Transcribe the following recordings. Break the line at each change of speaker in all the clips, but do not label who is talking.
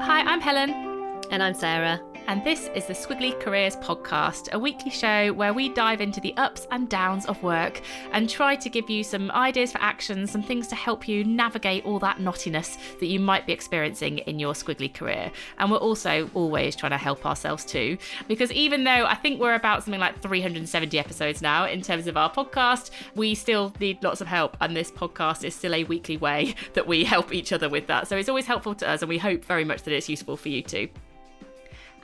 Hi, I'm Helen.
And I'm Sarah.
And this is the Squiggly Careers podcast, a weekly show where we dive into the ups and downs of work and try to give you some ideas for action, some things to help you navigate all that knottiness that you might be experiencing in your squiggly career. And we're also always trying to help ourselves too, because even though I think we're about something like 370 episodes now in terms of our podcast, we still need lots of help. And this podcast is still a weekly way that we help each other with that. So it's always helpful to us, and we hope very much that it's useful for you too.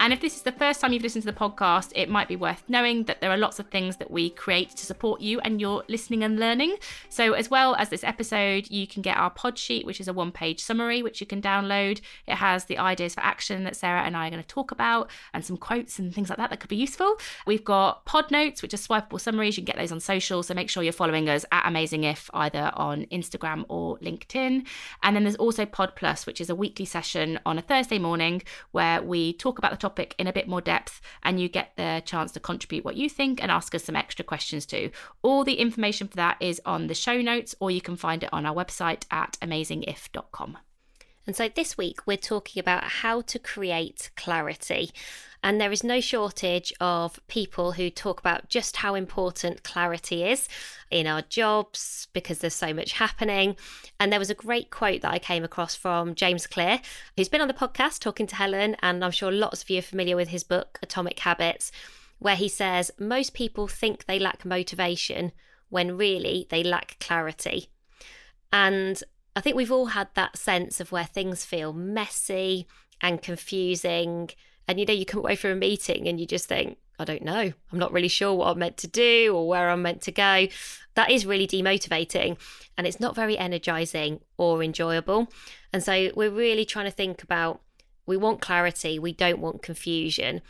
And if this is the first time you've listened to the podcast, it might be worth knowing that there are lots of things that we create to support you and your listening and learning. So as well as this episode, you can get our pod sheet, which is a one-page summary, which you can download. It has the ideas for action that Sarah and I are going to talk about and some quotes and things like that could be useful. We've got pod notes, which are swipeable summaries. You can get those on social. So make sure you're following us at Amazing If, either on Instagram or LinkedIn. And then there's also Pod Plus, which is a weekly session on a Thursday morning where we talk about the topic in a bit more depth, and you get the chance to contribute what you think and ask us some extra questions too. All the information for that is on the show notes, or you can find it on our website at amazingif.com.
And so this week we're talking about how to create clarity. And there is no shortage of people who talk about just how important clarity is in our jobs because there's so much happening. And there was a great quote that I came across from James Clear, who's been on the podcast talking to Helen, and I'm sure lots of you are familiar with his book, Atomic Habits, where he says, most people think they lack motivation when really they lack clarity. And I think we've all had that sense of where things feel messy and confusing. And, you come away from a meeting and you just think, I don't know, I'm not really sure what I'm meant to do or where I'm meant to go. That is really demotivating, and it's not very energizing or enjoyable. And so we're really trying to think about, we want clarity, we don't want confusion.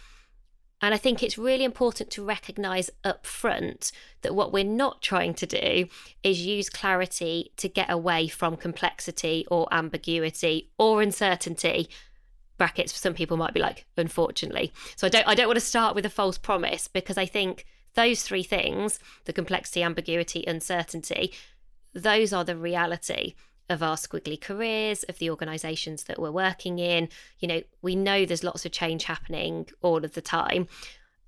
And I think it's really important to recognise up front that what we're not trying to do is use clarity to get away from complexity or ambiguity or uncertainty. Brackets, for some people might be like, unfortunately. So I don't want to start with a false promise, because I think those three things, the complexity, ambiguity, uncertainty, those are the reality of our squiggly careers, of the organisations that we're working in. We know there's lots of change happening all of the time.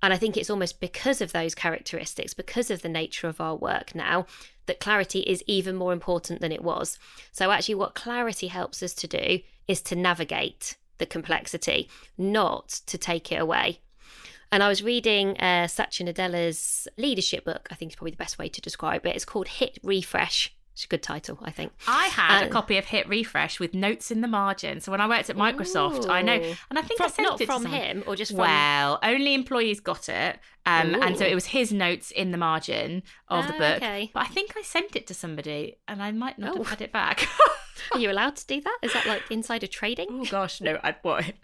And I think it's almost because of those characteristics, because of the nature of our work now, that clarity is even more important than it was. So actually what clarity helps us to do is to navigate the complexity, not to take it away. And I was reading Satya Nadella's leadership book. I think it's probably the best way to describe it. It's called Hit Refresh. It's a good title, I think.
I had a copy of Hit Refresh with notes in the margin. So when I worked at Microsoft, I know, and I think I sent
not
it
from
to
him, or just from...
Well, only employees got it. And so it was his notes in the margin of the book.
Okay.
But I think I sent it to somebody and I might not have had it back.
Are you allowed to do that? Is that like insider trading?
Oh gosh, no.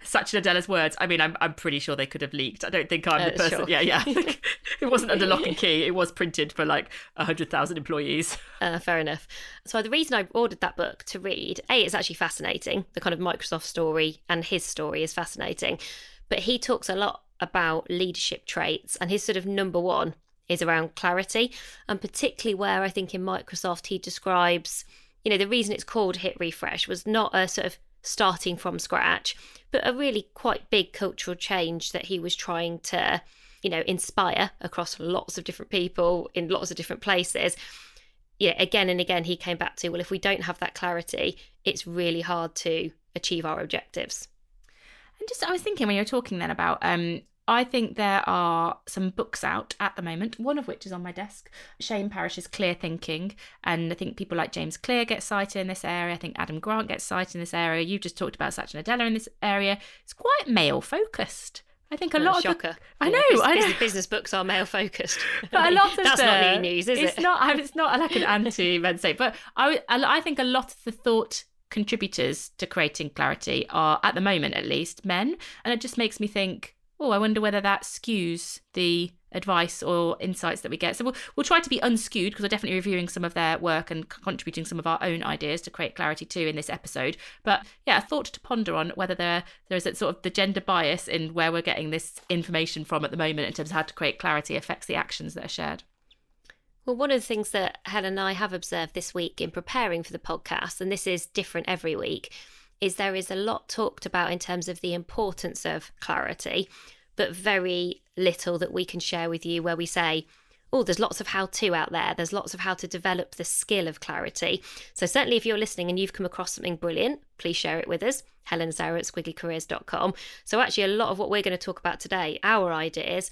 Satya Nadella's words. I mean, I'm pretty sure they could have leaked. I don't think I'm the person.
Sure.
Yeah. It wasn't under lock and key. It was printed for like 100,000 employees.
Fair enough. So the reason I ordered that book to read, it's actually fascinating. The kind of Microsoft story and his story is fascinating. But he talks a lot about leadership traits, and his sort of number one is around clarity, and particularly where I think in Microsoft he describes, the reason it's called Hit Refresh was not a sort of starting from scratch, but a really quite big cultural change that he was trying to, inspire across lots of different people in lots of different places. Again and again, he came back to, well, if we don't have that clarity, it's really hard to achieve our objectives.
And I was thinking when you were talking then about, I think there are some books out at the moment, one of which is on my desk, Shane Parrish's Clear Thinking. And I think people like James Clear get cited in this area. I think Adam Grant gets cited in this area. You just talked about Satya Nadella in this area. It's quite male focused. I think a lot
shocker.
of I know.
Business books are male focused.
But a lot of
that's not new news, is it?
It's not like an anti-men's say. But I think a lot of the thought contributors to creating clarity are, at the moment at least, men. And it just makes me think, I wonder whether that skews the advice or insights that we get. So we'll try to be unskewed, because we're definitely reviewing some of their work and contributing some of our own ideas to create clarity too in this episode. But yeah, a thought to ponder on whether there is a sort of the gender bias in where we're getting this information from at the moment in terms of how to create clarity affects the actions that are shared.
Well, one of the things that Helen and I have observed this week in preparing for the podcast, and this is different every week, is there is a lot talked about in terms of the importance of clarity, but very little that we can share with you where we say, oh, there's lots of how-to out there. There's lots of how to develop the skill of clarity. So certainly if you're listening and you've come across something brilliant, please share it with us. Helen and Sarah at squigglycareers.com. So actually a lot of what we're going to talk about today, our ideas,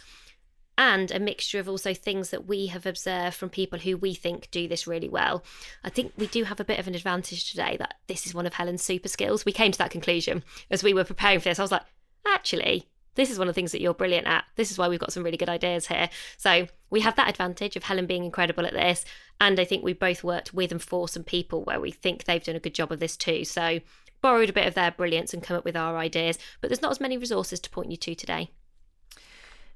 and a mixture of also things that we have observed from people who we think do this really well. I think we do have a bit of an advantage today that this is one of Helen's super skills. We came to that conclusion as we were preparing for this. I was like, actually, this is one of the things that you're brilliant at. This is why we've got some really good ideas here. So we have that advantage of Helen being incredible at this. And I think we both worked with and for some people where we think they've done a good job of this too. So borrowed a bit of their brilliance and come up with our ideas. But there's not as many resources to point you to today.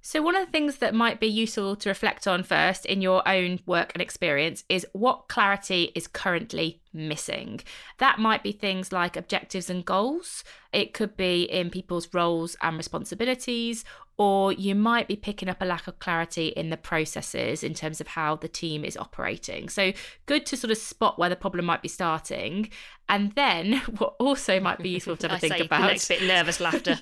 So one of the things that might be useful to reflect on first in your own work and experience is what clarity is currently missing. That might be things like objectives and goals. It could be in people's roles and responsibilities, or you might be picking up a lack of clarity in the processes in terms of how the team is operating. So good to sort of spot where the problem might be starting. And then what also might be useful to have a think about,
the next bit nervous laughter,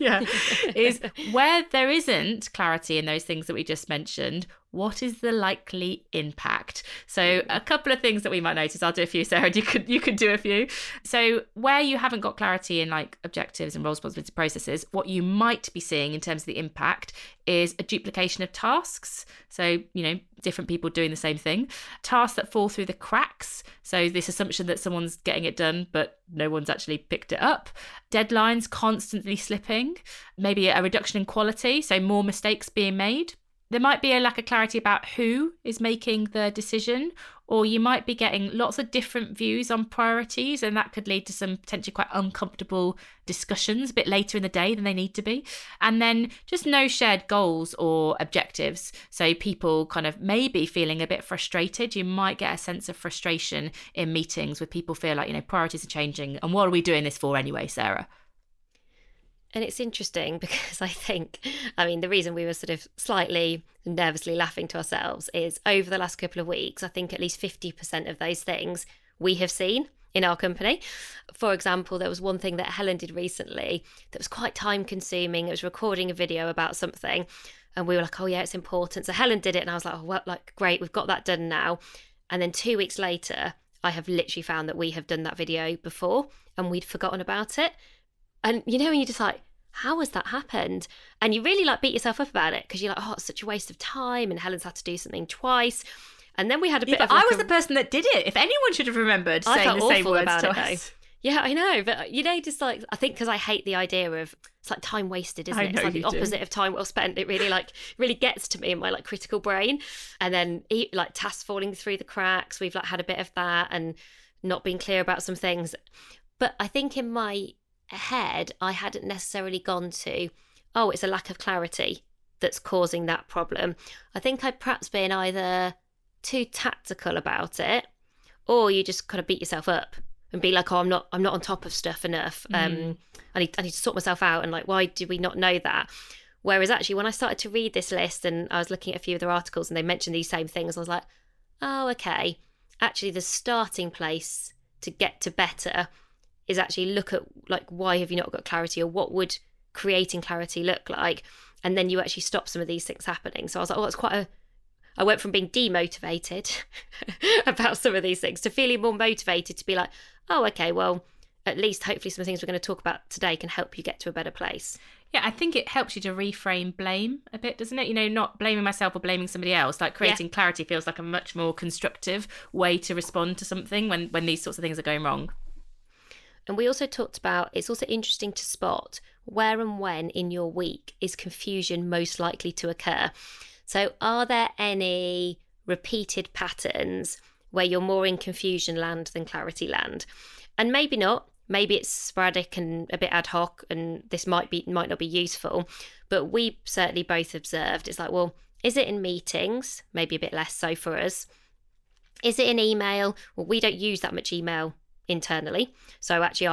is where there isn't clarity in those things that we just mentioned, what is the likely impact? So a couple of things that we might notice. I'll do a few, Sarah, and you could do a few. So where you haven't got clarity in like objectives and role responsibility processes, what you might be seeing in terms of the impact is a duplication of tasks. So, different people doing the same thing. Tasks that fall through the cracks. So this assumption that someone's getting it done, but no one's actually picked it up. Deadlines constantly slipping. Maybe a reduction in quality. So more mistakes being made. There might be a lack of clarity about who is making the decision, or you might be getting lots of different views on priorities, and that could lead to some potentially quite uncomfortable discussions a bit later in the day than they need to be. And then just no shared goals or objectives. So people kind of maybe feeling a bit frustrated. You might get a sense of frustration in meetings where people feel like, priorities are changing. And what are we doing this for anyway, Sarah?
And it's interesting because I think, the reason we were sort of slightly nervously laughing to ourselves is over the last couple of weeks, I think at least 50% of those things we have seen in our company. For example, there was one thing that Helen did recently that was quite time consuming. It was recording a video about something and we were like, oh yeah, it's important. So Helen did it and I was like, oh, well, great, we've got that done now. And then 2 weeks later, I have literally found that we have done that video before and we'd forgotten about it. And when you're just like, how has that happened? And you really beat yourself up about it because you're like, oh, it's such a waste of time. And Helen's had to do something twice. And then we had a bit of
I was the person that did it. If anyone should have remembered saying the same words twice.
Yeah, I know. But, just I think because I hate the idea of, it's like time wasted, isn't it? It's like the opposite of time well spent. It really gets to me in my critical brain. And then tasks falling through the cracks. We've had a bit of that and not being clear about some things. But I think in my head, I hadn't necessarily gone to, oh, it's a lack of clarity that's causing that problem. I think I'd perhaps been either too tactical about it, or you just kind of beat yourself up and be like, oh, I'm not on top of stuff enough. I need to sort myself out. And why did we not know that? Whereas actually, when I started to read this list and I was looking at a few of their articles and they mentioned these same things, I was like, oh, okay. Actually, the starting place to get to better is actually look at why have you not got clarity, or what would creating clarity look like? And then you actually stop some of these things happening. So I was like, oh, it's I went from being demotivated about some of these things to feeling more motivated to be like, oh, okay, well, at least hopefully some of the things we're going to talk about today can help you get to a better place.
Yeah, I think it helps you to reframe blame a bit, doesn't it? Not blaming myself or blaming somebody else. Creating clarity feels like a much more constructive way to respond to something when these sorts of things are going wrong.
And we also talked about, it's also interesting to spot where and when in your week is confusion most likely to occur. So are there any repeated patterns where you're more in confusion land than clarity land? And maybe not. Maybe it's sporadic and a bit ad hoc and this might not be useful. But we certainly both observed, it's well, is it in meetings? Maybe a bit less so for us. Is it in email? Well, we don't use that much email internally. So actually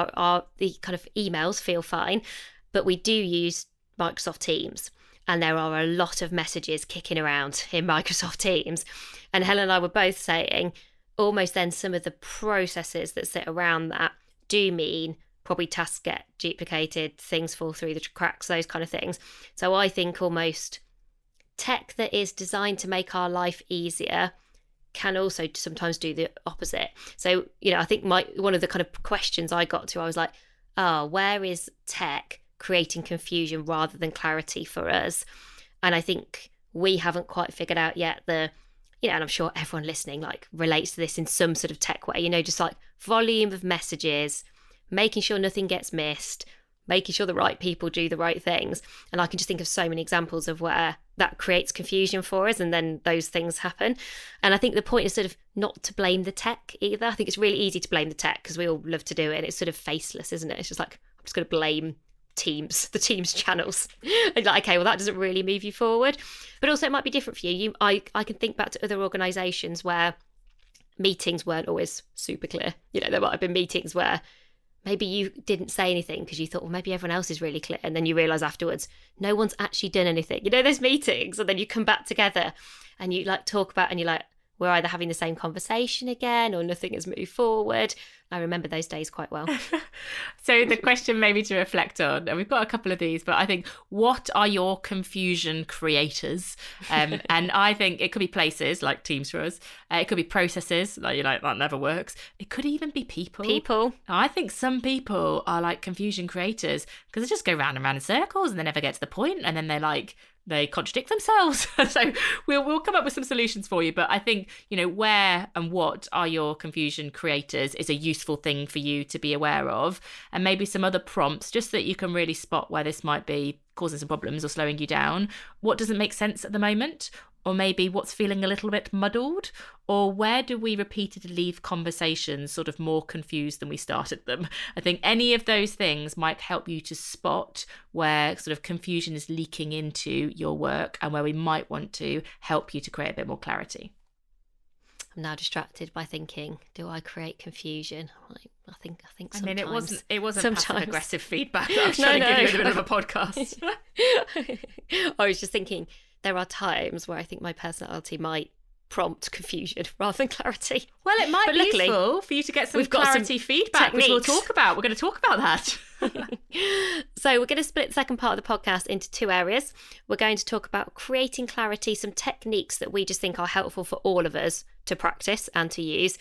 the kind of emails feel fine, but we do use Microsoft Teams and there are a lot of messages kicking around in Microsoft Teams. And Helen and I were both saying almost then some of the processes that sit around that do mean probably tasks get duplicated, things fall through the cracks, those kind of things. So I think almost tech that is designed to make our life easier can also sometimes do the opposite. So, I think one of the kind of questions I got to, I was like, where is tech creating confusion rather than clarity for us? And I think we haven't quite figured out yet and I'm sure everyone listening like relates to this in some sort of tech way, just like volume of messages, making sure nothing gets missed, making sure the right people do the right things. And I can just think of so many examples of where that creates confusion for us and then those things happen. And I think the point is sort of not to blame the tech either. I think it's really easy to blame the tech because we all love to do it. And it's sort of faceless, isn't it? It's just like, I'm just going to blame the Teams channels. And like, okay, well, that doesn't really move you forward. But also it might be different for you. I can think back to other organisations where meetings weren't always super clear. There might have been meetings where maybe you didn't say anything because you thought, well, maybe everyone else is really clear. And then you realise afterwards, no one's actually done anything. There's meetings and then you come back together and you like talk about and you're like, we're either having the same conversation again or nothing has moved forward. I remember those days quite well.
So the question maybe to reflect on, and we've got a couple of these, but I think, what are your confusion creators? And I think it could be places like Teams for us. It could be processes, like that never works. It could even be people. I think some people are like confusion creators because they just go round and round in circles and they never get to the point, and then they contradict themselves. So we'll come up with some solutions for you. But I think, where and what are your confusion creators is a useful thing for you to be aware of. And maybe some other prompts just so that you can really spot where this might be causing some problems or slowing you down. What doesn't make sense at the moment? Or maybe what's feeling a little bit muddled? Or where do we repeatedly leave conversations sort of more confused than we started them? I think any of those things might help you to spot where sort of confusion is leaking into your work and where we might want to help you to create a bit more clarity.
I'm now distracted by thinking, do I create confusion? I think sometimes.
I mean, it wasn't passive aggressive feedback that I was trying to give you in the middle of a podcast.
I was just thinking, there are times where I think my personality might prompt confusion rather than clarity.
Well, it might be useful for you to get some clarity feedback, which we'll talk about. We're going to talk about that.
So we're going to split the second part of the podcast into two areas. We're going to talk about creating clarity, some techniques that we just think are helpful for all of us to practice and to use,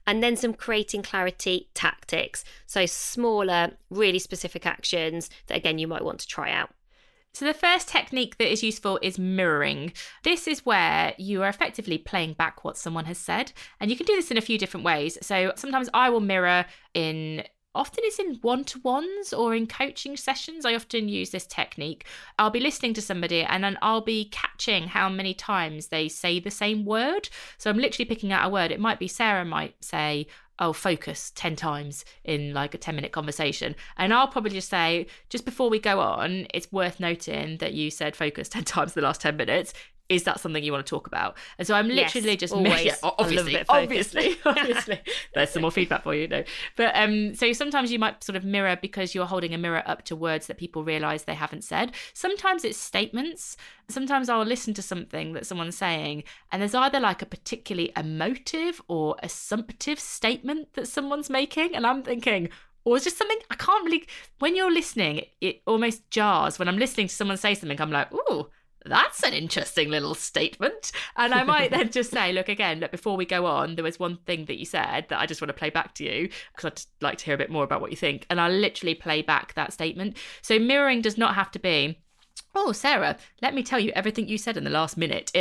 and then some creating clarity tactics. So smaller, really specific actions that, again, you might want to try out.
So the first technique that is useful is mirroring. This is where you are effectively playing back what someone has said. And you can do this in a few different ways. So sometimes I will mirror often it's in one-to-ones or in coaching sessions. I often use this technique. I'll be listening to somebody and then I'll be catching how many times they say the same word. So I'm literally picking out a word. It might be Sarah might say, focus 10 times in like a 10-minute conversation. And I'll probably just say, just before we go on, it's worth noting that you said focus 10 times in the last 10 minutes. Is that something you want to talk about? And so I'm literally just obviously. There's some more feedback for you, no. But so sometimes you might sort of mirror because you're holding a mirror up to words that people realise they haven't said. Sometimes it's statements. Sometimes I'll listen to something that someone's saying and there's either like a particularly emotive or assumptive statement that someone's making, and I'm thinking, or it's just something I can't really, when you're listening, it almost jars. When I'm listening to someone say something, I'm like, ooh, that's an interesting little statement. And I might then just say, look, before we go on, there was one thing that you said that I just want to play back to you because I'd just like to hear a bit more about what you think. And I'll literally play back that statement. So mirroring does not have to be, oh, Sarah, let me tell you everything you said in the last minute.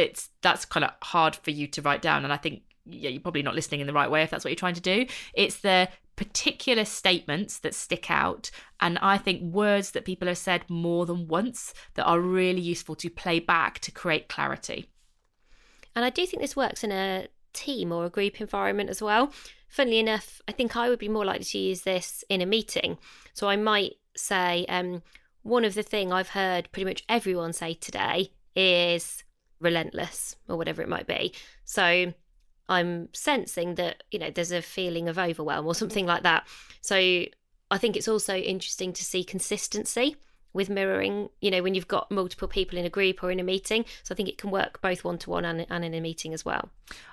That's kind of hard for you to write down. And I think, you're probably not listening in the right way if that's what you're trying to do. It's the particular statements that stick out, and I think words that people have said more than once that are really useful to play back to create clarity.
And I do think this works in a team or a group environment as well. Funnily enough, I think I would be more likely to use this in a meeting. So I might say, one of the things I've heard pretty much everyone say today is relentless, or whatever it might be. So I'm sensing that, there's a feeling of overwhelm or something like that. So I think it's also interesting to see consistency with mirroring, when you've got multiple people in a group or in a meeting. So I think it can work both one-to-one and in a meeting as well.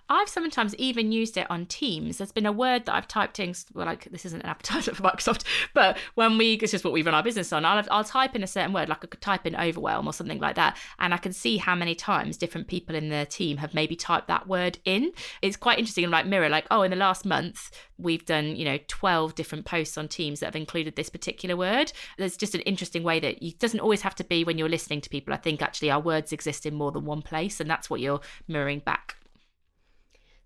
I've sometimes even used it on Teams. There's been a word that I've typed in, well, like this isn't an advertisement for Microsoft, but it's just what we run our business on. I'll type in a certain word, like I could type in overwhelm or something like that, and I can see how many times different people in the team have maybe typed that word in. It's quite interesting, like mirror, like, oh, in the last month, we've done, 12 different posts on Teams that have included this particular word. There's just an interesting way that it doesn't always have to be when you're listening to people. I think actually our words exist in more than one place, and that's what you're mirroring back.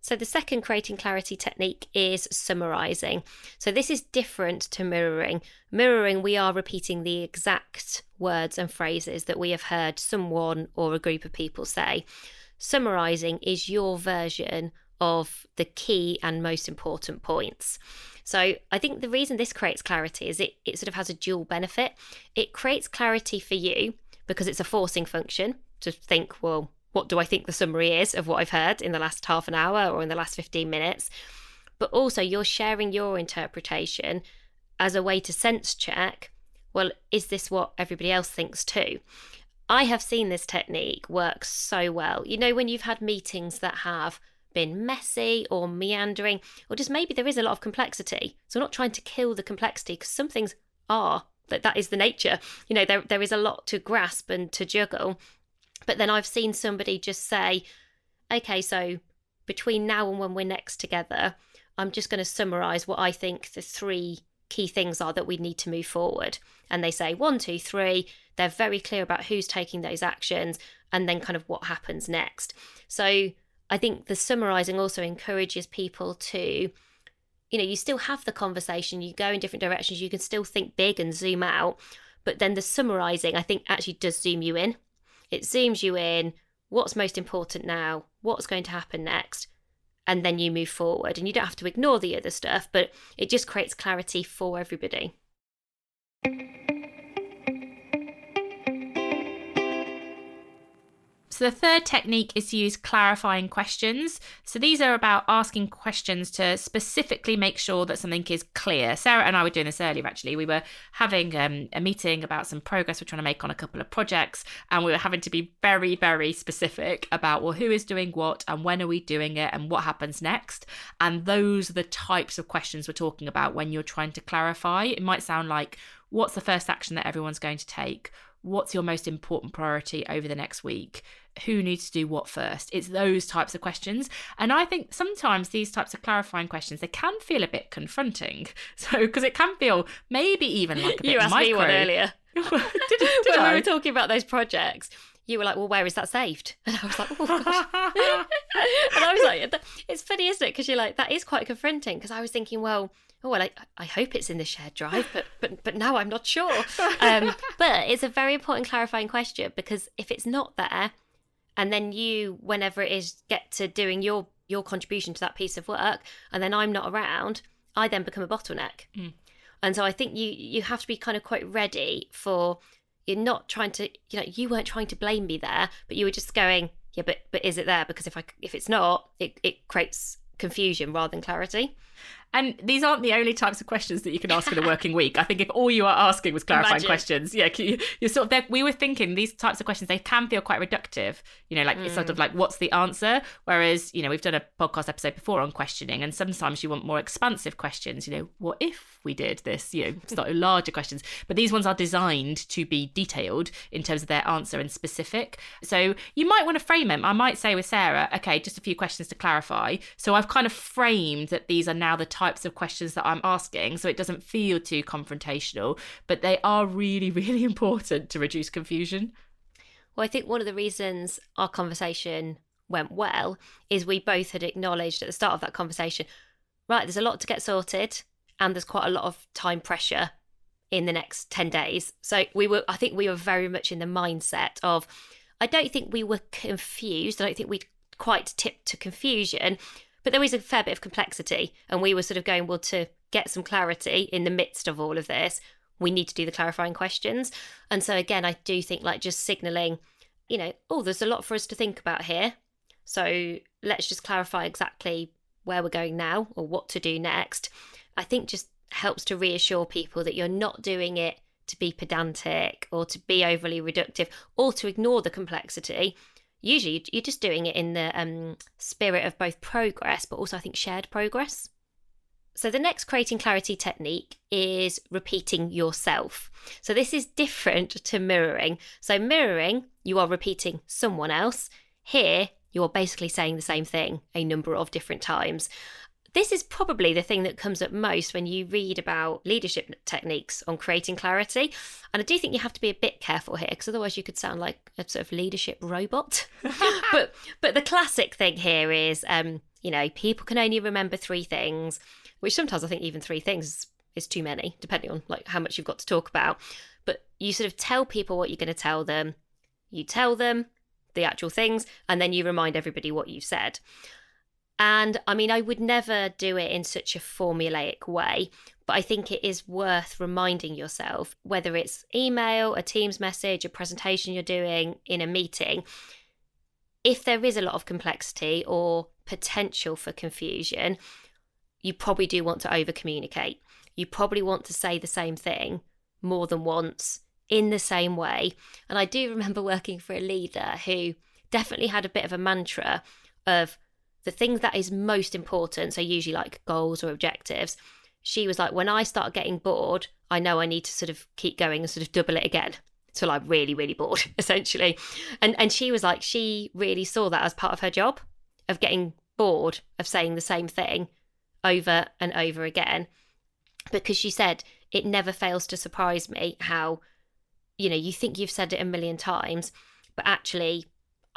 So the second creating clarity technique is summarising. So this is different to mirroring. Mirroring, we are repeating the exact words and phrases that we have heard someone or a group of people say. Summarising is your version of the key and most important points. So I think the reason this creates clarity is it sort of has a dual benefit. It creates clarity for you because it's a forcing function to think, well, what do I think the summary is of what I've heard in the last half an hour or in the last 15 minutes? But also you're sharing your interpretation as a way to sense check, well, is this what everybody else thinks too? I have seen this technique work so well. When you've had meetings that have been messy or meandering, or just maybe there is a lot of complexity. So I'm not trying to kill the complexity, because some things are, that is the nature. There is a lot to grasp and to juggle. But then I've seen somebody just say, okay, so between now and when we're next together, I'm just going to summarise what I think the 3 key things are that we need to move forward. And they say 1, 2, 3. They're very clear about who's taking those actions and then kind of what happens next. So I think the summarising also encourages people to, you still have the conversation, you go in different directions, you can still think big and zoom out. But then the summarising, I think, actually does zoom you in. It zooms you in, what's most important now, what's going to happen next, and then you move forward. And you don't have to ignore the other stuff, but it just creates clarity for everybody.
So the third technique is to use clarifying questions. So these are about asking questions to specifically make sure that something is clear. Sarah and I were doing this earlier, actually. We were having a meeting about some progress we're trying to make on a couple of projects, and we were having to be very, very specific about, well, who is doing what and when are we doing it and what happens next. And those are the types of questions we're talking about when you're trying to clarify. It might sound like, what's the first action that everyone's going to take? What's your most important priority over the next week? Who needs to do what first? It's those types of questions. And I think sometimes these types of clarifying questions, they can feel a bit confronting. So, because it can feel maybe even like a bit
You asked
micro.
me one earlier.
did
When
I?
we were talking about those projects, you were like, well, where is that saved? And I was like, oh, gosh. And I was like, it's funny, isn't it? Because you're like, that is quite confronting. Because I was thinking, well, I hope it's in the shared drive, but now I'm not sure. But it's a very important clarifying question, because if it's not there, and then you, whenever it is, get to doing your contribution to that piece of work, and then I'm not around, I then become a bottleneck. Mm. And so I think you have to be kind of quite ready for, you're not trying to, you weren't trying to blame me there, but you were just going, yeah, but is it there? Because if it's not, it creates confusion rather than clarity.
And these aren't the only types of questions that you can ask in a working week. I think if all you are asking was clarifying questions, you're sort of, we were thinking these types of questions, they can feel quite reductive, it's sort of like, what's the answer? Whereas, we've done a podcast episode before on questioning, and sometimes you want more expansive questions, what if we did this, sort of larger questions. But these ones are designed to be detailed in terms of their answer and specific. So you might want to frame them. I might say with Sarah, okay, just a few questions to clarify. So I've kind of framed that these are now the types of questions that I'm asking, so it doesn't feel too confrontational, but they are really, really important to reduce confusion.
Well, I think one of the reasons our conversation went well is we both had acknowledged at the start of that conversation, right, there's a lot to get sorted and there's quite a lot of time pressure in the next 10 days. So I think we were very much in the mindset of, I don't think we were confused. I don't think we'd quite tipped to confusion, but there was a fair bit of complexity, and we were sort of going, well, to get some clarity in the midst of all of this, we need to do the clarifying questions. And so again, I do think like just signalling, there's a lot for us to think about here. So let's just clarify exactly where we're going now or what to do next. I think just helps to reassure people that you're not doing it to be pedantic or to be overly reductive or to ignore the complexity. usually you're just doing it in the spirit of both progress, but also I think shared progress. So the next creating clarity technique is repeating yourself. So this is different to mirroring. So mirroring, you are repeating someone else. Here, you're basically saying the same thing a number of different times. This is probably the thing that comes up most when you read about leadership techniques on creating clarity. And I do think you have to be a bit careful here, because otherwise you could sound like a sort of leadership robot. but the classic thing here is, people can only remember 3 things, which sometimes I think even 3 things is too many, depending on like how much you've got to talk about. But you sort of tell people what you're going to tell them. You tell them the actual things, and then you remind everybody what you've said. And I mean, I would never do it in such a formulaic way, but I think it is worth reminding yourself, whether it's email, a Teams message, a presentation you're doing in a meeting, if there is a lot of complexity or potential for confusion, you probably do want to over communicate. You probably want to say the same thing more than once in the same way. And I do remember working for a leader who definitely had a bit of a mantra of the things that is most important, so usually like goals or objectives. She was like, when I start getting bored, I know I need to sort of keep going and sort of double it again till I'm really, really bored, essentially. And she was like, she really saw that as part of her job, of getting bored of saying the same thing over and over again, because she said it never fails to surprise me how, you think you've said it a million times, but actually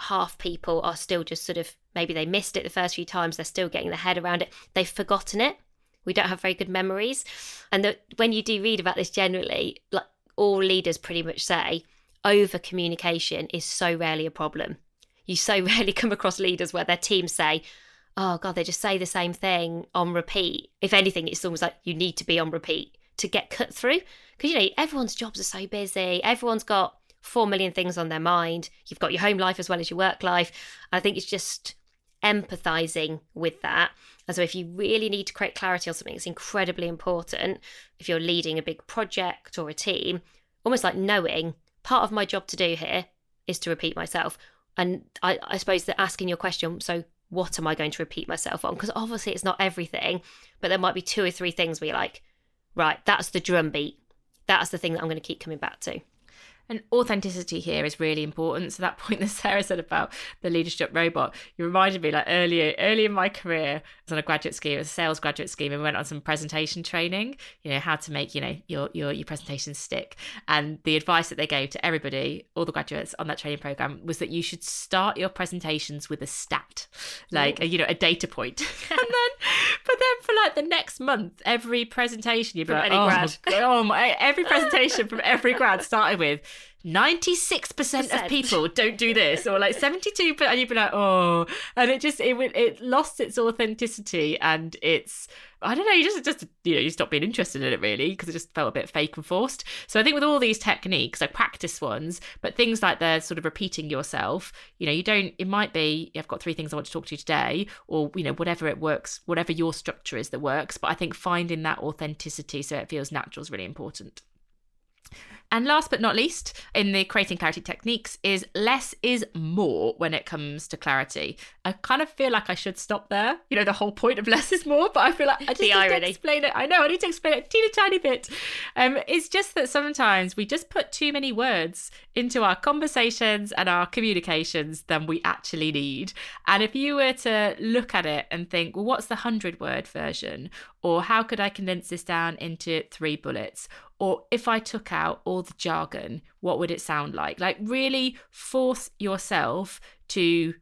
half people are still just sort of, maybe they missed it the first few times, they're still getting their head around it, they've forgotten it. We don't have very good memories. And when you do read about this generally, like all leaders pretty much say, over communication is so rarely a problem. You so rarely come across leaders where their teams say, oh God, they just say the same thing on repeat. If anything, it's almost like you need to be on repeat to get cut through. Because, everyone's jobs are so busy. Everyone's got 4 million things on their mind. You've got your home life as well as your work life. I think it's just empathizing with that. And so if you really need to create clarity on something, it's incredibly important. If you're leading a big project or a team, almost like knowing part of my job to do here is to repeat myself. And I suppose that asking your question, so what am I going to repeat myself on? Because obviously it's not everything, but there might be 2 or 3 things where you're like, right, that's the drum beat. That's the thing that I'm going to keep coming back to.
And authenticity here is really important. So that point that Sarah said about the leadership robot, you reminded me like early in my career, I was on a graduate scheme, a sales graduate scheme, and we went on some presentation training, how to make, your presentation stick. And the advice that they gave to everybody, all the graduates on that training program, was that you should start your presentations with a stat, like, a data point. But then for like the next month, every presentation, you'd be like, every presentation from every grad started with 96% of people don't do this, or like 72%, and you'd be like, oh, and it lost its authenticity, and it's, I don't know, you stop being interested in it really, because it just felt a bit fake and forced. So I think with all these techniques, like practice ones, but things like the sort of repeating yourself, it might be, I've got 3 things I want to talk to you today, or whatever it works, whatever your structure is that works. But I think finding that authenticity so it feels natural is really important. And last but not least, in the creating clarity techniques, is less is more when it comes to clarity. I kind of feel like I should stop there. The whole point of less is more, but I feel like I just need to explain it. I know, I need to explain it a teeny tiny bit. It's just that sometimes we just put too many words into our conversations and our communications than we actually need. And if you were to look at it and think, well, what's the 100-word version? Or how could I condense this down into 3 bullets? Or if I took out all the jargon, what would it sound like? Like really force yourself to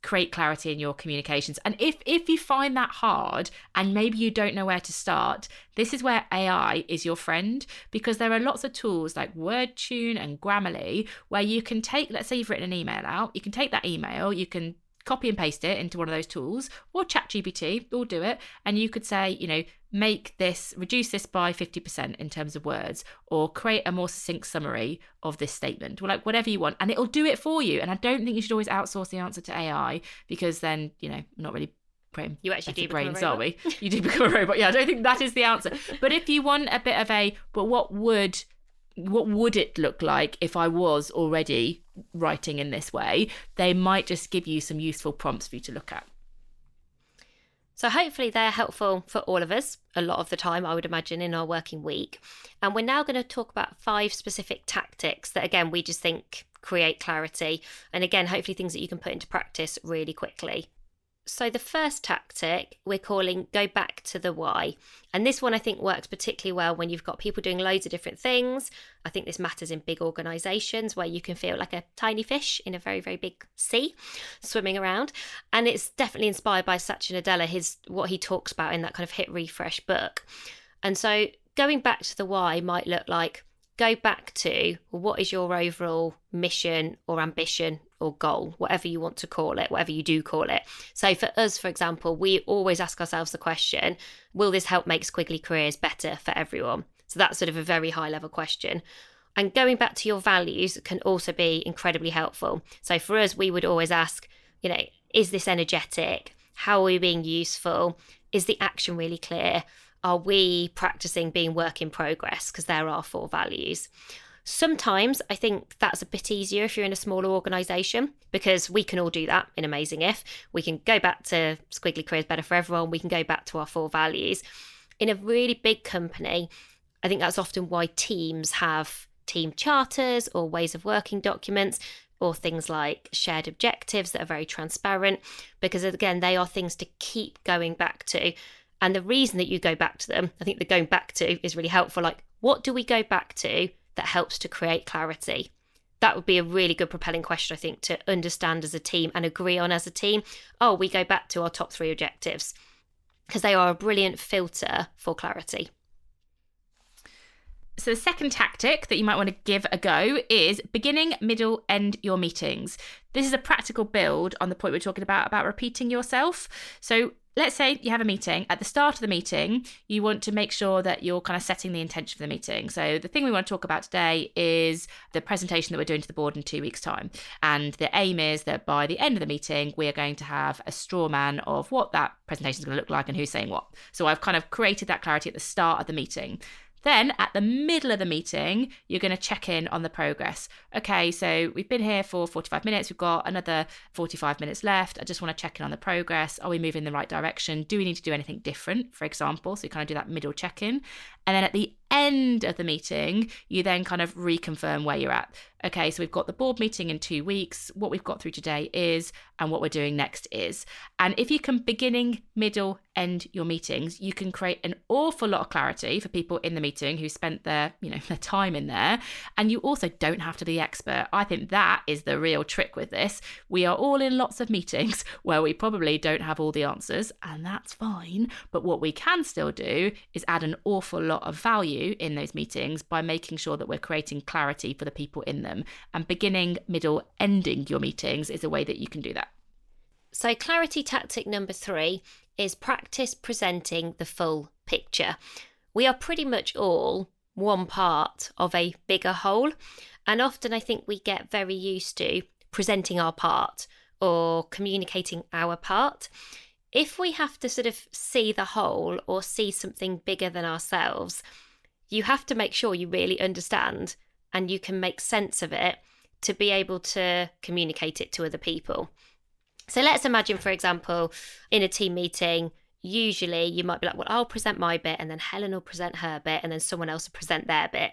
create clarity in your communications. And if you find that hard and maybe you don't know where to start, this is where AI is your friend, because there are lots of tools like WordTune and Grammarly where you can take, let's say you've written an email out, you can take that email, you can copy and paste it into one of those tools, or ChatGPT, or do it, and you could say, reduce this by 50% in terms of words, or create a more succinct summary of this statement, or like whatever you want, and it'll do it for you. And I don't think you should always outsource the answer to AI, because then, not really praying.
You actually do become
brains,
a robot.
Are we? You do become a robot. Yeah, I don't think that is the answer. But if you want a bit of but what would what would it look like if I was already writing in this way? They might just give you some useful prompts for you to look at.
So hopefully they're helpful for all of us a lot of the time, I would imagine, in our working week. And we're now going to talk about 5 specific tactics that, again, we just think create clarity. And again, hopefully things that you can put into practice really quickly. So the first tactic we're calling go back to the why. And this one I think works particularly well when you've got people doing loads of different things. I think this matters in big organisations where you can feel like a tiny fish in a very, very big sea swimming around. And it's definitely inspired by Satya Nadella, what he talks about in that kind of Hit Refresh book. And so going back to the why might look like go back to what is your overall mission or ambition or goal, whatever you want to call it, whatever you do call it. So for us, for example, we always ask ourselves the question, will this help make Squiggly Careers better for everyone? So that's sort of a very high level question. And going back to your values can also be incredibly helpful. So for us, we would always ask, is this energetic? How are we being useful? Is the action really clear? Are we practicing being work in progress? Because there are 4 values. Sometimes I think that's a bit easier if you're in a smaller organisation, because we can all do that in Amazing If. We can go back to Squiggly Careers Better for Everyone. We can go back to our 4 values. In a really big company, I think that's often why teams have team charters or ways of working documents, or things like shared objectives that are very transparent, because again, they are things to keep going back to. And the reason that you go back to them, I think the going back to is really helpful. Like, what do we go back to that helps to create clarity? That would be a really good propelling question, I think, to understand as a team and agree on as a team. Oh, we go back to our top 3 objectives, because they are a brilliant filter for clarity.
So the second tactic that you might want to give a go is beginning, middle, end your meetings. This is a practical build on the point we're talking about repeating yourself. So let's say you have a meeting. At the start of the meeting, you want to make sure that you're kind of setting the intention for the meeting. So the thing we want to talk about today is the presentation that we're doing to the board in 2 weeks' time. And the aim is that by the end of the meeting, we are going to have a straw man of what that presentation is going to look like and who's saying what. So I've kind of created that clarity at the start of the meeting. Then at the middle of the meeting, you're going to check in on the progress. Okay, so we've been here for 45 minutes. We've got another 45 minutes left. I just want to check in on the progress. Are we moving in the right direction? Do we need to do anything different, for example? So you kind of do that middle check-in. And then at the end of the meeting, you then kind of reconfirm where you're at. Okay, so we've got the board meeting in 2 weeks. What we've got through today is, and what we're doing next is. And if you can beginning, middle, end your meetings, you can create an awful lot of clarity for people in the meeting who spent their time in there. And you also don't have to be the expert. I think that is the real trick with this. We are all in lots of meetings where we probably don't have all the answers, and that's fine. But what we can still do is add an awful lot of value in those meetings by making sure that we're creating clarity for the people in them. And beginning, middle, ending your meetings is a way that you can do that.
So clarity tactic number 3 is practice presenting the full picture. We are pretty much all one part of a bigger whole. And often I think we get very used to presenting our part or communicating our part. If we have to sort of see the whole or see something bigger than ourselves, you have to make sure you really understand and you can make sense of it to be able to communicate it to other people. So let's imagine, for example, in a team meeting, usually you might be like, well, I'll present my bit and then Helen will present her bit and then someone else will present their bit.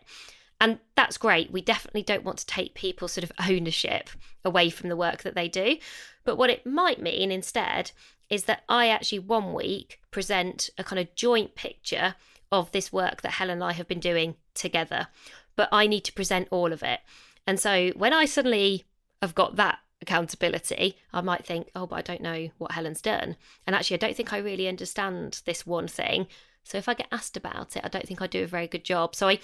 And that's great. We definitely don't want to take people's sort of ownership away from the work that they do. But what it might mean instead is that I actually 1 week present a kind of joint picture of this work that Helen and I have been doing together. But I need to present all of it. And so when I suddenly have got that accountability, I might think, oh, but I don't know what Helen's done. And actually, I don't think I really understand this one thing. So if I get asked about it, I don't think I do a very good job. So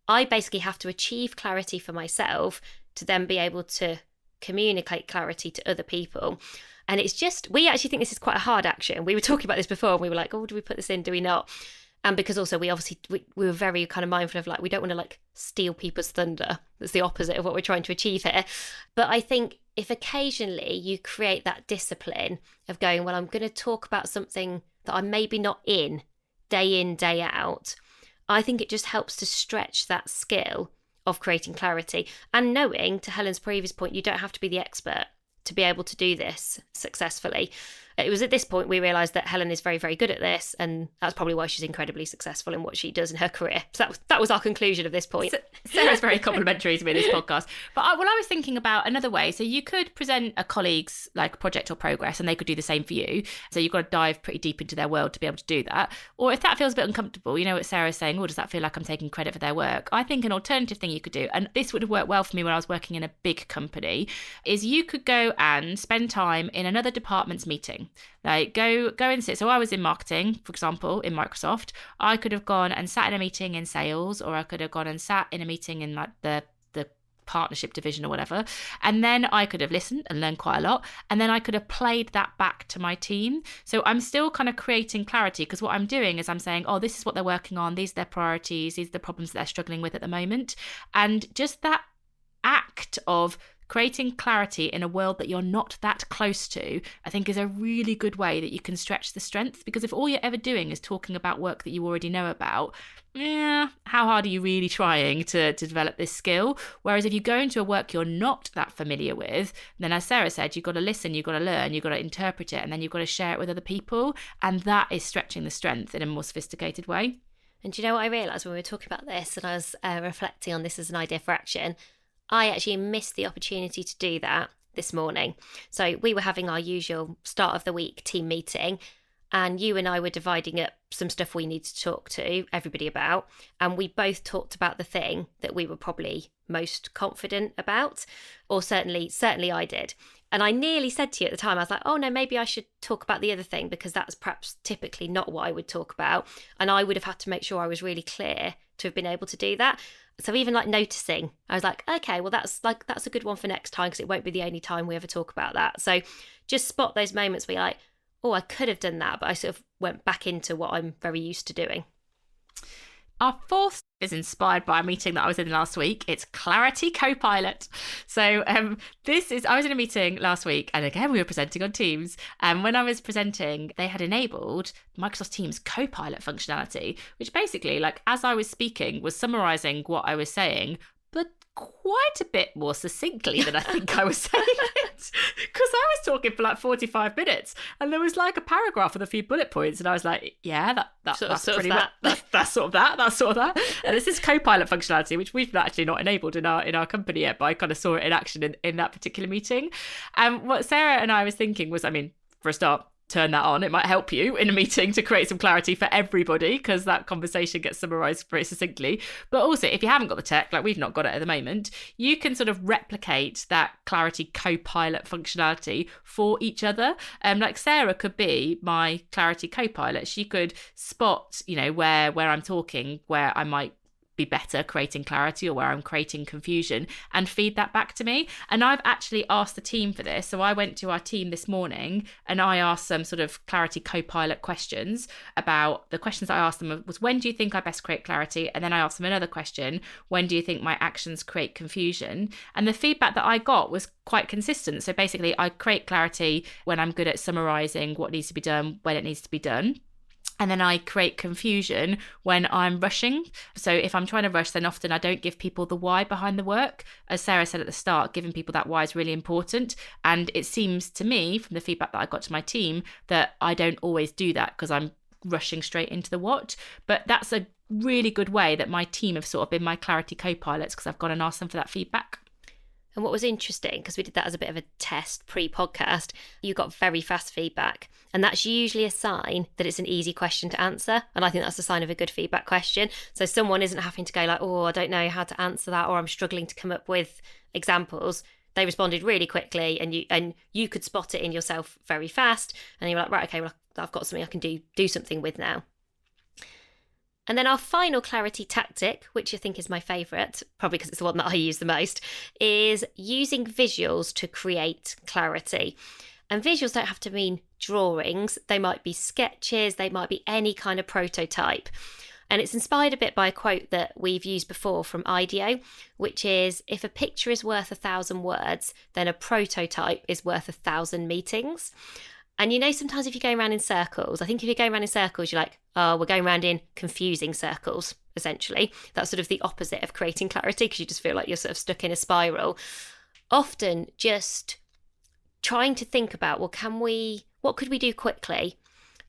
I basically have to achieve clarity for myself to then be able to communicate clarity to other people. And it's just, we actually think this is quite a hard action. We were talking about this before and we were like, oh, do we put this in? Do we not? And because also we were very kind of mindful of like, we don't want to like steal people's thunder. That's the opposite of what we're trying to achieve here. But I think if occasionally you create that discipline of going, well, I'm going to talk about something that I'm maybe not in, day out, I think it just helps to stretch that skill of creating clarity. And knowing, to Helen's previous point, you don't have to be the expert to be able to do this successfully. It was at this point we realised that Helen is very, very good at this, and that's probably why she's incredibly successful in what she does in her career. So that was our conclusion of this point.
Sarah's very complimentary to me in this podcast. But I was thinking about another way. So you could present a colleague's like project or progress, and they could do the same for you. So you've got to dive pretty deep into their world to be able to do that. Or if that feels a bit uncomfortable, you know what Sarah's saying, does that feel like I'm taking credit for their work? I think an alternative thing you could do, and this would have worked well for me when I was working in a big company, is you could go and spend time in another department's meeting. Like go and sit. So I was in marketing, for example, in Microsoft. I could have gone and sat in a meeting in sales, or I could have gone and sat in a meeting in like the partnership division or whatever. And then I could have listened and learned quite a lot. And then I could have played that back to my team. So I'm still kind of creating clarity, because what I'm doing is I'm saying, this is what they're working on. These are their priorities. These are the problems that they're struggling with at the moment. And just that act of creating clarity in a world that you're not that close to, I think is a really good way that you can stretch the strength. Because if all you're ever doing is talking about work that you already know about, how hard are you really trying to develop this skill? Whereas if you go into a work you're not that familiar with, then as Sarah said, you've got to listen, you've got to learn, you've got to interpret it, and then you've got to share it with other people. And that is stretching the strength in a more sophisticated way.
And do you know what I realised when we were talking about this, and I was reflecting on this as an idea for action? I actually missed the opportunity to do that this morning. So we were having our usual start of the week team meeting, and you and I were dividing up some stuff we need to talk to everybody about. And we both talked about the thing that we were probably most confident about, or certainly I did. And I nearly said to you at the time, I was like, oh no, maybe I should talk about the other thing, because that's perhaps typically not what I would talk about. And I would have had to make sure I was really clear to have been able to do that. So even like noticing, I was like, okay, well, that's a good one for next time, because it won't be the only time we ever talk about that. So just spot those moments where you're like, I could have done that, but I sort of went back into what I'm very used to doing.
Our fourth is inspired by a meeting that I was in last week. It's Clarity Copilot. So I was in a meeting last week, and again, we were presenting on Teams. And when I was presenting, they had enabled Microsoft Teams Copilot functionality, which basically, like as I was speaking, was summarizing what I was saying, but quite a bit more succinctly than I think I was saying it. Because I was talking for like 45 minutes, and there was like a paragraph with a few bullet points, and I was like, yeah, that's pretty much that's sort of that. And this is Copilot functionality, which we've actually not enabled in our company yet, but I kind of saw it in action in that particular meeting. And what Sarah and I was thinking was, for a start, turn that on. It might help you in a meeting to create some clarity for everybody, because that conversation gets summarized very succinctly. But also, if you haven't got the tech, like we've not got it at the moment, you can sort of replicate that Clarity Copilot functionality for each other. Like Sarah could be my Clarity Copilot. She could spot, where I'm talking, where I might be better creating clarity, or where I'm creating confusion, and feed that back to me. And I've actually asked the team for this. So I went to our team this morning and I asked some sort of Clarity Copilot questions. About the questions I asked them was, when do you think I best create clarity? And then I asked them another question, when do you think my actions create confusion? And the feedback that I got was quite consistent. So basically, I create clarity when I'm good at summarizing what needs to be done, when it needs to be done. And then I create confusion when I'm rushing. So if I'm trying to rush, then often I don't give people the why behind the work. As Sarah said at the start, giving people that why is really important. And it seems to me, from the feedback that I got to my team, that I don't always do that because I'm rushing straight into the what. But that's a really good way that my team have sort of been my Clarity Co-pilots, because I've gone and asked them for that feedback.
And what was interesting, because we did that as a bit of a test pre-podcast, you got very fast feedback. And that's usually a sign that it's an easy question to answer. And I think that's a sign of a good feedback question. So someone isn't having to go like, I don't know how to answer that, or I'm struggling to come up with examples. They responded really quickly, and you could spot it in yourself very fast. And you were like, right, okay, well, I've got something I can do something with now. And then our final clarity tactic, which I think is my favourite, probably because it's the one that I use the most, is using visuals to create clarity. And visuals don't have to mean drawings. They might be sketches. They might be any kind of prototype. And it's inspired a bit by a quote that we've used before from IDEO, which is, if a picture is worth 1,000 words, then a prototype is worth 1,000 meetings. And sometimes if you're going around in circles, I think if you're going around in circles, you're like, oh, we're going around in confusing circles, essentially. That's sort of the opposite of creating clarity, because you just feel like you're sort of stuck in a spiral. Often just trying to think about, well, what could we do quickly?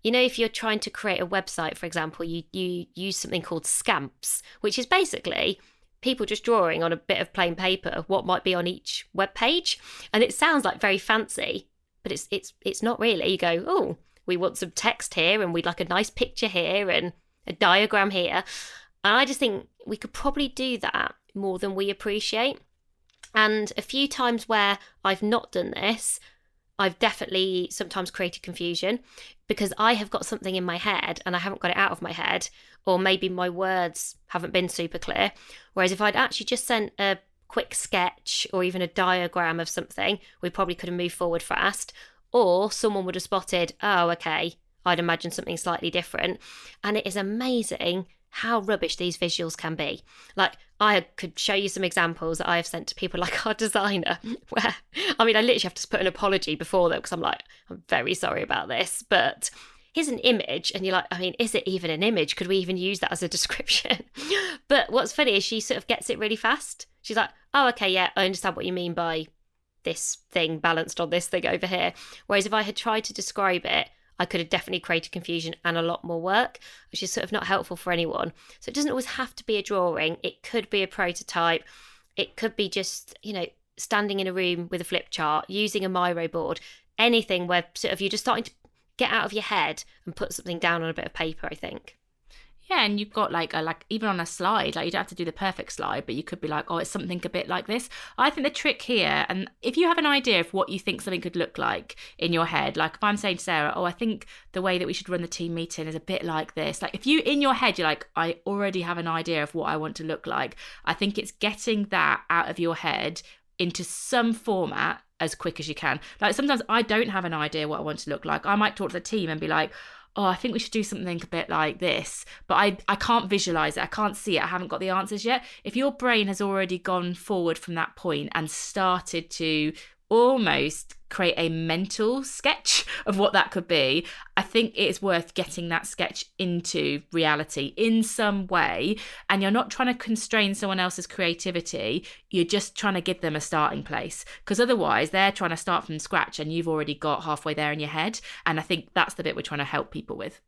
If you're trying to create a website, for example, you use something called scamps, which is basically people just drawing on a bit of plain paper what might be on each web page. And it sounds like very fancy, but it's not really. You go, oh, we want some text here, and we'd like a nice picture here and a diagram here. And I just think we could probably do that more than we appreciate. And a few times where I've not done this, I've definitely sometimes created confusion because I have got something in my head and I haven't got it out of my head, or maybe my words haven't been super clear. Whereas if I'd actually just sent a quick sketch or even a diagram of something, we probably could have moved forward fast, or someone would have spotted, oh, okay, I'd imagine something slightly different. And it is amazing how rubbish these visuals can be. Like, I could show you some examples that I have sent to people like our designer where, I literally have to put an apology before them because I'm like, I'm very sorry about this, but here's an image. And you're like, is it even an image? Could we even use that as a description? But what's funny is she sort of gets it really fast. She's like, oh, okay, yeah, I understand what you mean by this thing balanced on this thing over here. Whereas if I had tried to describe it, I could have definitely created confusion and a lot more work, which is sort of not helpful for anyone. So it doesn't always have to be a drawing. It could be a prototype. It could be just, standing in a room with a flip chart, using a Miro board, anything where sort of you're just starting to get out of your head and put something down on a bit of paper, I think.
Yeah, and you've got like even on a slide, like you don't have to do the perfect slide, but you could be like, oh, it's something a bit like this. I think the trick here, and if you have an idea of what you think something could look like in your head, like if I'm saying to Sarah, oh, I think the way that we should run the team meeting is a bit like this. Like if you in your head, you're like, I already have an idea of what I want to look like. I think it's getting that out of your head into some format as quick as you can. Like sometimes I don't have an idea what I want to look like. I might talk to the team and be like, oh, I think we should do something a bit like this, but I can't visualize it. I can't see it. I haven't got the answers yet. If your brain has already gone forward from that point and started to almost create a mental sketch of what that could be, I think it's worth getting that sketch into reality in some way. And you're not trying to constrain someone else's creativity. You're just trying to give them a starting place, because otherwise they're trying to start from scratch and you've already got halfway there in your head. And I think that's the bit we're trying to help people with.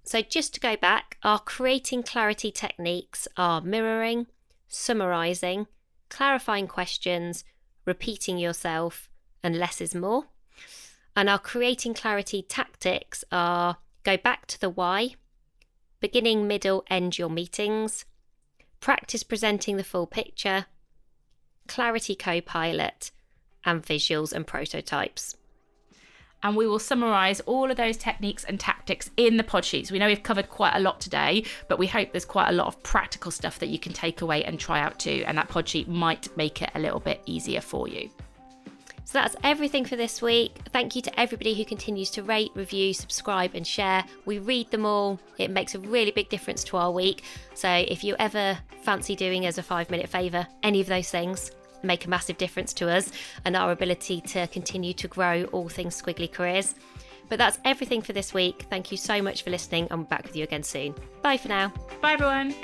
So just to go back, our creating clarity techniques are mirroring, summarising, clarifying questions, repeating yourself, and less is more. And our creating clarity tactics are go back to the why, beginning, middle, end your meetings, practice presenting the full picture, clarity co-pilot, and visuals and prototypes.
And we will summarise all of those techniques and tactics in the pod sheets. We know we've covered quite a lot today, but we hope there's quite a lot of practical stuff that you can take away and try out too. And that pod sheet might make it a little bit easier for you.
So that's everything for this week. Thank you to everybody who continues to rate, review, subscribe and share. We read them all. It makes a really big difference to our week. So if you ever fancy doing us a 5-minute favour, any of those things make a massive difference to us and our ability to continue to grow all things Squiggly Careers. But that's everything for this week. Thank you so much for listening, and we'll be back with you again soon. Bye for now.
Bye everyone.